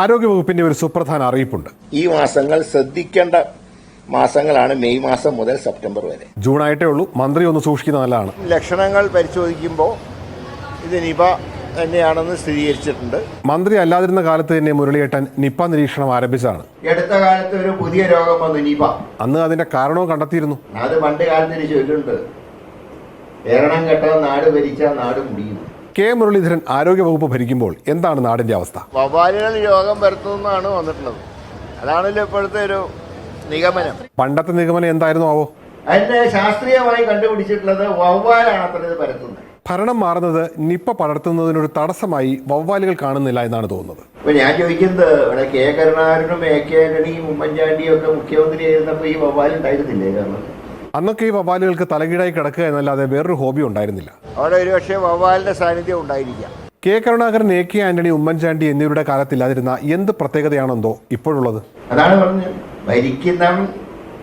ആരോഗ്യവകുപ്പിന്റെ ഒരു സുപ്രധാന അറിയിപ്പുണ്ട്. ഈ മാസങ്ങൾ ശ്രദ്ധിക്കേണ്ട മാസങ്ങളാണ് മെയ് മാസം മുതൽ സെപ്റ്റംബർ വരെ. ജൂൺ ആയിട്ടേ ഉള്ളൂ. മന്ത്രി ഒന്ന് സൂക്ഷിക്കുന്നത് നല്ലതാണ്. ലക്ഷണങ്ങൾ പരിശോധിക്കുമ്പോൾ ഇത് നിപ തന്നെയാണെന്ന് സ്ഥിരീകരിച്ചിട്ടുണ്ട്. മന്ത്രി അല്ലാതിരുന്ന കാലത്ത് തന്നെ മുരളിയേട്ടൻ നിപ നിരീക്ഷണം ആരംഭിച്ചതാണ്. അടുത്ത കാലത്ത് ഒരു പുതിയ രോഗം വന്നു, നിപ. അന്ന് അതിന്റെ കാരണവും കണ്ടെത്തിയിരുന്നു. അത് പണ്ട് കാലത്തിന് ചൊല്ലുണ്ട്, ഏറണം കെട്ട നാട് ഭരിച്ച നാട് മുടിയുന്നു. കെ മുരളീധരൻ ആരോഗ്യവകുപ്പ് ഭരിക്കുമ്പോൾ എന്താണ് നാടിന്റെ അവസ്ഥ? വവ്വാലുകൾ രോഗം വരുത്തുന്നതാണ് വന്നിട്ടുള്ളത്. അതാണല്ലോ ഇപ്പോഴത്തെ ഒരു നിഗമനം. പണ്ടത്തെ നിഗമനം എന്തായിരുന്നു ആവോ? അതിന്റെ ശാസ്ത്രീയമായി കണ്ടുപിടിച്ചിട്ടുള്ളത് വവ്വാലാണ് അത്ര ഇത് പരത്തുന്നത്. ഭരണം മാറുന്നത് നിപ പടർത്തുന്നതിനൊരു തടസ്സമായി വവ്വാലുകൾ കാണുന്നില്ല എന്നാണ് തോന്നുന്നത്. ഇപ്പൊ ഞാൻ ചോദിക്കുന്നത്, ഇവിടെ കെ കരുണാകരനും എ കെ ആന്റണിയും ഉമ്മൻചാണ്ടിയും ഒക്കെ മുഖ്യമന്ത്രി ആയിരുന്നപ്പോ ഈ വവ്വാലുണ്ടായിരുന്നില്ലേ? കാരണം അന്നൊക്കെ ഈ വവ്വാലുകൾക്ക് തലകീഴായി കിടക്കുക എന്നല്ലാതെ വേറൊരു ഹോബി ഉണ്ടായിരുന്നില്ല. അവിടെ ഒരുപക്ഷെ വവ്വാലിന്റെ സാന്നിധ്യം ഉണ്ടായിരിക്കാം. K Karunakaran, A K Antony, Oommen Chandy എന്നിവരുടെ കാലത്തില്ലാതിരുന്ന എന്ത് പ്രത്യേകതയാണെന്തോ ഇപ്പോഴുള്ളത്? അതാണ് പറഞ്ഞത്, ഭരിക്കുന്ന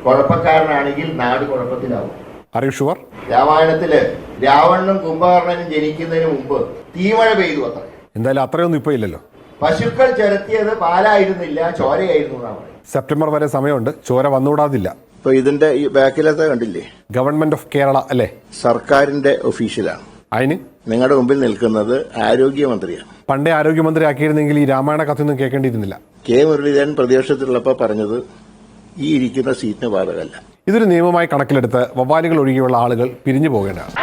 കുഴപ്പക്കാരനാണെങ്കിൽ നാട് കുഴപ്പത്തിലാവും. അറിയുഷുവർ രാമായണത്തില് രാവണനും കുംഭകർണനും ജനിക്കുന്നതിന് മുമ്പ് തീമഴ പെയ്തു അത്ര. എന്തായാലും അത്രയൊന്നും ഇപ്പൊ ഇല്ലല്ലോ. പശുക്കൾ ചരത്തിയത് പാലായിരുന്നില്ല, ചോരയായിരുന്നു. സെപ്റ്റംബർ വരെ സമയമുണ്ട്. ചോര വന്നുകൂടാതില്ല. ഇപ്പൊ ഇതിന്റെ ഈ ബാക്കിലത്തെ കണ്ടില്ലേ, ഗവൺമെന്റ് ഓഫ് കേരള അല്ലേ? സർക്കാരിന്റെ ഒഫീഷ്യലാണ്. അതിന് നിങ്ങളുടെ മുമ്പിൽ നിൽക്കുന്നത് ആരോഗ്യമന്ത്രിയാണ്. പണ്ടേ ആരോഗ്യമന്ത്രി ആക്കിയിരുന്നെങ്കിൽ ഈ രാമായണ കഥയൊന്നും കേൾക്കേണ്ടിയിരുന്നില്ല. കെ മുരളീധരൻ പ്രതിപക്ഷത്തിലുള്ളപ്പോൾ പറഞ്ഞത് ഈ ഇരിക്കുന്ന സീറ്റിന് ബാധകമല്ല. ഇതൊരു നിയമമായി കണക്കിലെടുത്ത് വവ്വാലുകൾ ഒഴികെയുള്ള ആളുകൾ പിരിഞ്ഞു പോകേണ്ടതാണ്.